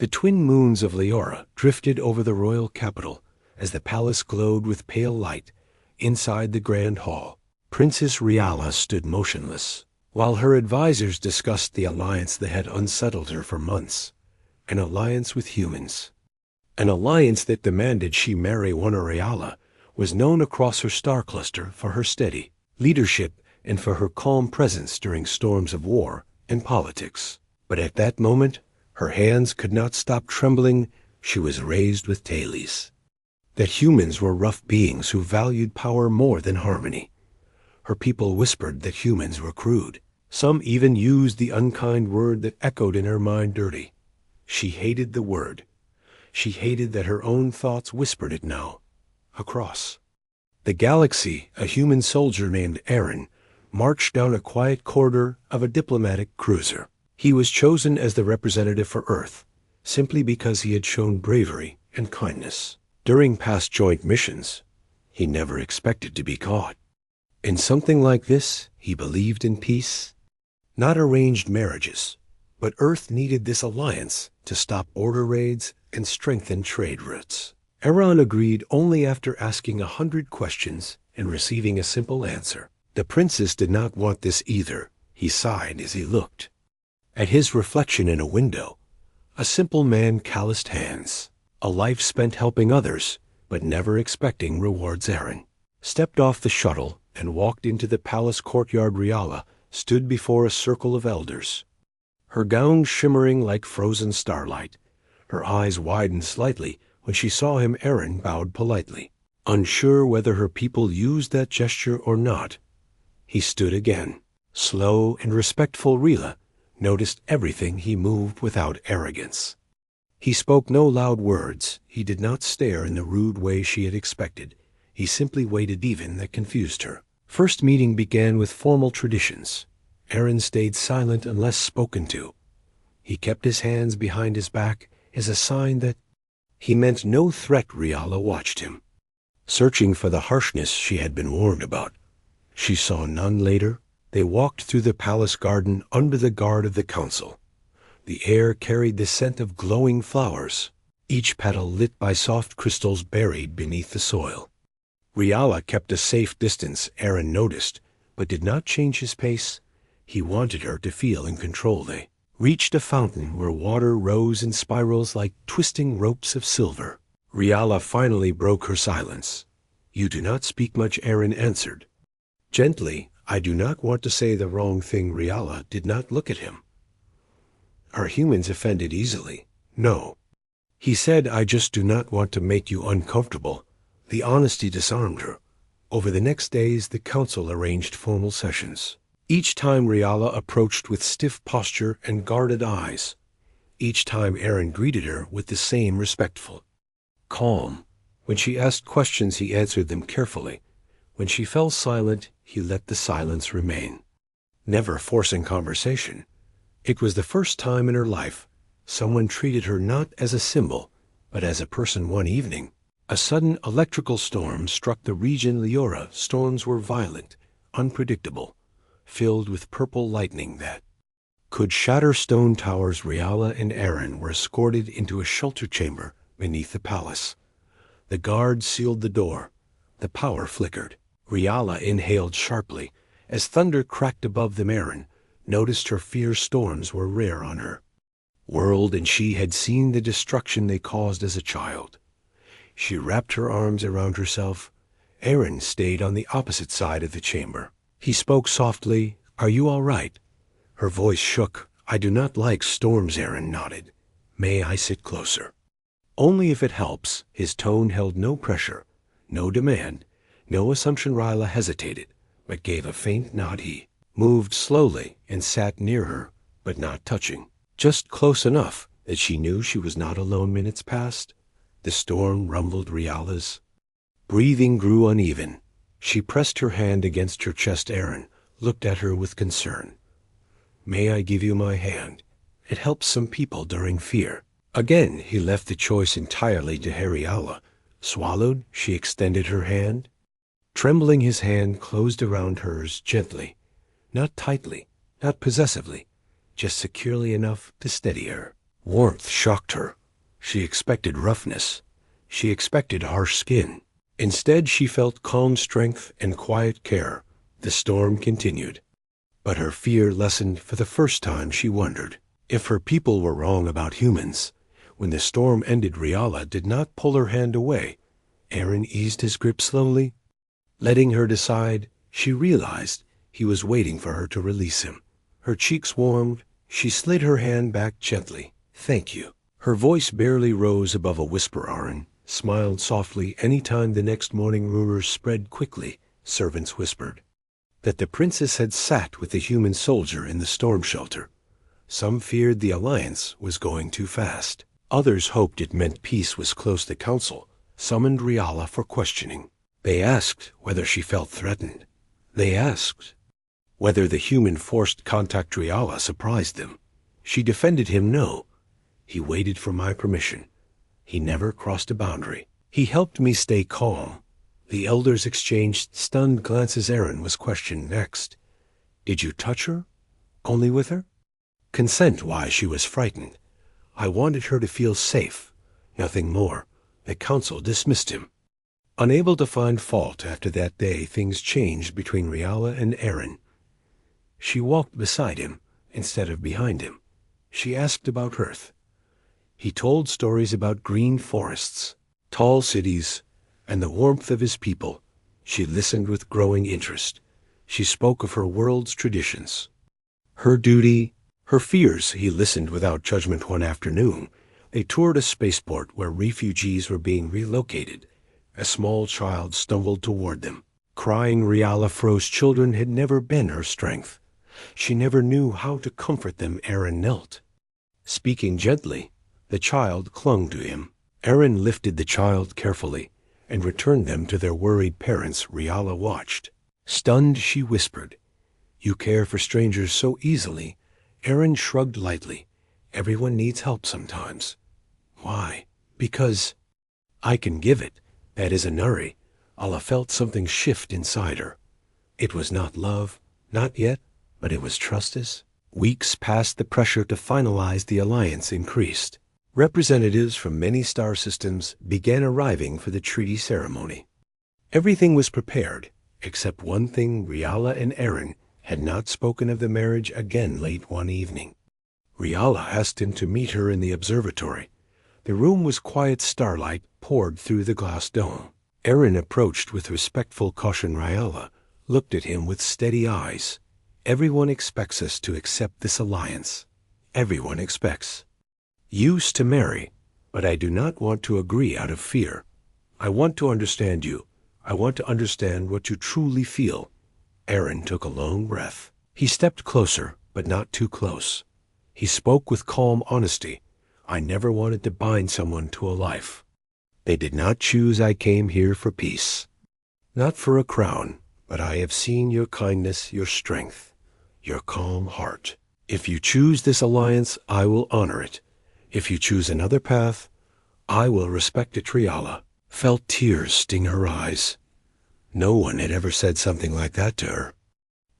The twin moons of Leora drifted over the royal capital as the palace glowed with pale light. Inside the grand hall, Princess Riala stood motionless, while her advisors discussed the alliance that had unsettled her for months. An alliance with humans. An alliance that demanded she marry one of Riala was known across her star cluster for her steady leadership and for her calm presence during storms of war and politics. But at that moment, her hands could not stop trembling. She was raised with Thales. That humans were rough beings who valued power more than harmony. Her people whispered that humans were crude. Some even used the unkind word that echoed in her mind, dirty. She hated the word. She hated that her own thoughts whispered it now. Across the galaxy, a human soldier named Aaron marched down a quiet corridor of a diplomatic cruiser. He was chosen as the representative for Earth, simply because he had shown bravery and kindness. During past joint missions, he never expected to be caught. In something like this, he believed in peace. Not arranged marriages, but Earth needed this alliance to stop order raids and strengthen trade routes. Aaron agreed only after asking 100 questions and receiving a simple answer. The princess did not want this either. He sighed as he looked at his reflection in a window. A simple man, calloused hands. A life spent helping others, but never expecting rewards. Aaron stepped off the shuttle and walked into the palace courtyard. Riala stood before a circle of elders, her gown shimmering like frozen starlight. Her eyes widened slightly when she saw him. Aaron bowed politely, unsure whether her people used that gesture or not. He stood again, slow and respectful. Riala noticed everything. He moved without arrogance. He spoke no loud words. He did not stare in the rude way she had expected. He simply waited. Even that confused her. First meeting began with formal traditions. Aaron stayed silent unless spoken to. He kept his hands behind his back as a sign that he meant no threat. Riala watched him, searching for the harshness she had been warned about. She saw none. Later, they walked through the palace garden under the guard of the council. The air carried the scent of glowing flowers, each petal lit by soft crystals buried beneath the soil. Riala kept a safe distance, Aaron noticed, but did not change his pace. He wanted her to feel in control. They reached a fountain where water rose in spirals like twisting ropes of silver. Riala finally broke her silence. "You do not speak much," Aaron answered gently. "I do not want to say the wrong thing." Riala did not look at him. "Are humans offended easily?" "No." He said, "I just do not want to make you uncomfortable." The honesty disarmed her. Over the next days, the council arranged formal sessions. Each time Riala approached with stiff posture and guarded eyes. Each time Aaron greeted her with the same respectful calm. When she asked questions, he answered them carefully. When she fell silent, he let the silence remain, never forcing conversation. It was the first time in her life someone treated her not as a symbol, but as a person. One evening, a sudden electrical storm struck the region. Leora storms were violent, unpredictable, filled with purple lightning that could shatter stone towers. Riala and Aaron were escorted into a shelter chamber beneath the palace. The guards sealed the door. The power flickered. Riala inhaled sharply. As thunder cracked above them, Aaron noticed her fear. Storms were rare on her world, and she had seen the destruction they caused as a child. She wrapped her arms around herself. Aaron stayed on the opposite side of the chamber. He spoke softly. "Are you all right?" Her voice shook. "I do not like storms." Aaron nodded. "May I sit closer?" "Only if it helps." His tone held no pressure, no demand, no assumption. Riala hesitated, but gave a faint nod. He moved slowly and sat near her, but not touching. Just close enough that she knew she was not alone. Minutes passed. The storm rumbled. Riala's breathing grew uneven. She pressed her hand against her chest. Aaron looked at her with concern. "May I give you my hand? It helps some people during fear." Again, he left the choice entirely to Riala. Swallowed, she extended her hand. Trembling, his hand closed around hers gently, not tightly, not possessively, just securely enough to steady her. Warmth shocked her. She expected roughness. She expected harsh skin. Instead, she felt calm strength and quiet care. The storm continued. But her fear lessened. For the first time, she wondered if her people were wrong about humans. When the storm ended, Riala did not pull her hand away. Aaron eased his grip slowly. Letting her decide, she realized he was waiting for her to release him. Her cheeks warmed. She slid her hand back gently. "Thank you." Her voice barely rose above a whisper. Aaron smiled softly. Any time the next morning, rumors spread quickly. Servants whispered that the princess had sat with the human soldier in the storm shelter. Some feared the alliance was going too fast. Others hoped it meant peace was close. The council summoned Riala for questioning. They asked whether she felt threatened. They asked whether the human forced contact. Riala surprised them. She defended him. No. He waited for my permission. He never crossed a boundary. He helped me stay calm. The elders exchanged stunned glances. Aaron was questioned next. Did you touch her? Only with her? Consent. Why? She was frightened. I wanted her to feel safe. Nothing more. The council dismissed him. Unable to find fault after that day, things changed between Riala and Aaron. She walked beside him instead of behind him. She asked about Earth. He told stories about green forests, tall cities, and the warmth of his people. She listened with growing interest. She spoke of her world's traditions, her duty, her fears. He listened without judgment. One afternoon, they toured a spaceport where refugees were being relocated. A small child stumbled toward them, crying. Riala froze. Children had never been her strength. She never knew how to comfort them. Aaron knelt. Speaking gently, the child clung to him. Aaron lifted the child carefully and returned them to their worried parents. Riala watched. Stunned, she whispered, "You care for strangers so easily." Aaron shrugged lightly. "Everyone needs help sometimes." "Why?" "Because I can give it. That is a Nari." Allah felt something shift inside her. It was not love, not yet, but it was trust. Weeks passed. The pressure to finalize the alliance increased. Representatives from many star systems began arriving for the treaty ceremony. Everything was prepared, except one thing. Riala and Aaron had not spoken of the marriage again. Late one evening, Riala asked him to meet her in the observatory. The room was quiet. Starlight poured through the glass dome. Aaron approached with respectful caution. Riala looked at him with steady eyes. "Everyone expects us to accept this alliance. Everyone expects us to marry, but I do not want to agree out of fear. I want to understand you. I want to understand what you truly feel." Aaron took a long breath. He stepped closer, but not too close. He spoke with calm honesty. "I never wanted to bind someone to a life. They did not choose. I came here for peace. Not for a crown, but I have seen your kindness, your strength, your calm heart. If you choose this alliance, I will honor it. If you choose another path, I will respect it." Riala felt tears sting her eyes. No one had ever said something like that to her.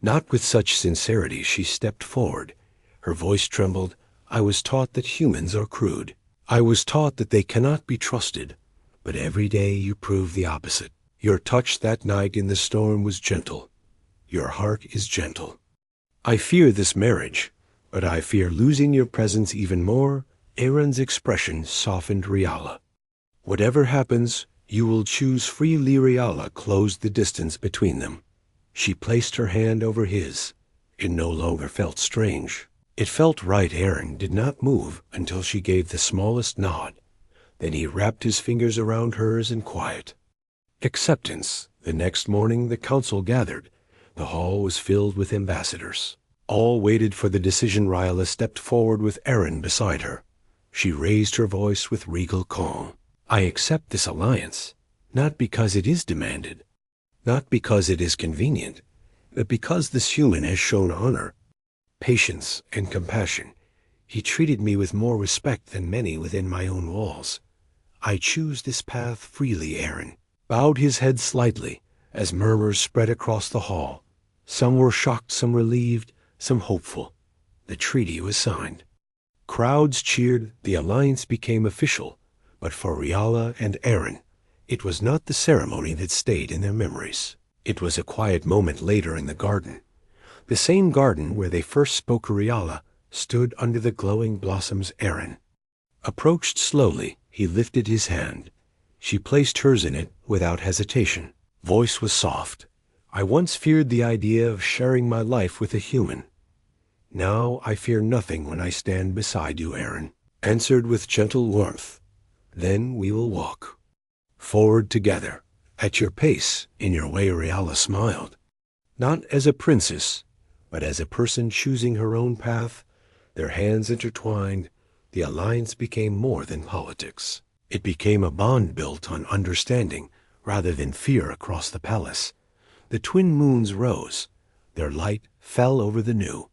Not with such sincerity. She stepped forward. Her voice trembled. "I was taught that humans are crude. I was taught that they cannot be trusted. But every day you prove the opposite. Your touch that night in the storm was gentle. Your heart is gentle. I fear this marriage, but I fear losing your presence even more." Aaron's expression softened. Riala, "Whatever happens, you will choose freely." Riala closed the distance between them. She placed her hand over his. It no longer felt strange. It felt right. Aaron did not move until she gave the smallest nod. Then he wrapped his fingers around hers in quiet acceptance. The next morning the council gathered. The hall was filled with ambassadors. All waited for the decision. Riala stepped forward with Aaron beside her. She raised her voice with regal calm. "I accept this alliance, not because it is demanded, not because it is convenient, but because this human has shown honor, patience, and compassion. He treated me with more respect than many within my own walls. I choose this path freely." Aaron bowed his head slightly as murmurs spread across the hall. Some were shocked, some relieved, some hopeful. The treaty was signed. Crowds cheered, the alliance became official, but for Riala and Aaron, it was not the ceremony that stayed in their memories. It was a quiet moment later in the garden. The same garden where they first spoke Riala stood under the glowing blossoms. Aaron approached slowly. He lifted his hand. She placed hers in it without hesitation. Voice was soft. I once feared the idea of sharing my life with a human. Now I fear nothing when I stand beside you, Aaron answered with gentle warmth. Then we will walk forward together, at your pace, in your way. Riala smiled. Not as a princess, but as a person choosing her own path. Their hands intertwined. The alliance became more than politics. It became a bond built on understanding rather than fear. Across the palace, the twin moons rose. Their light fell over the new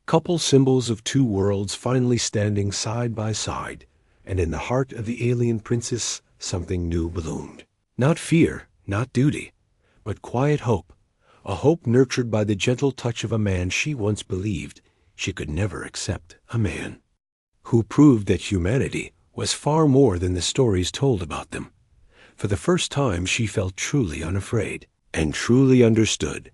couple, symbols of two worlds finally standing side by side. And in the heart of the alien princess, something new bloomed. Not fear, not duty, but quiet hope. A hope nurtured by the gentle touch of a man she once believed she could never accept. A man who proved that humanity was far more than the stories told about them. For the first time she felt truly unafraid and truly understood.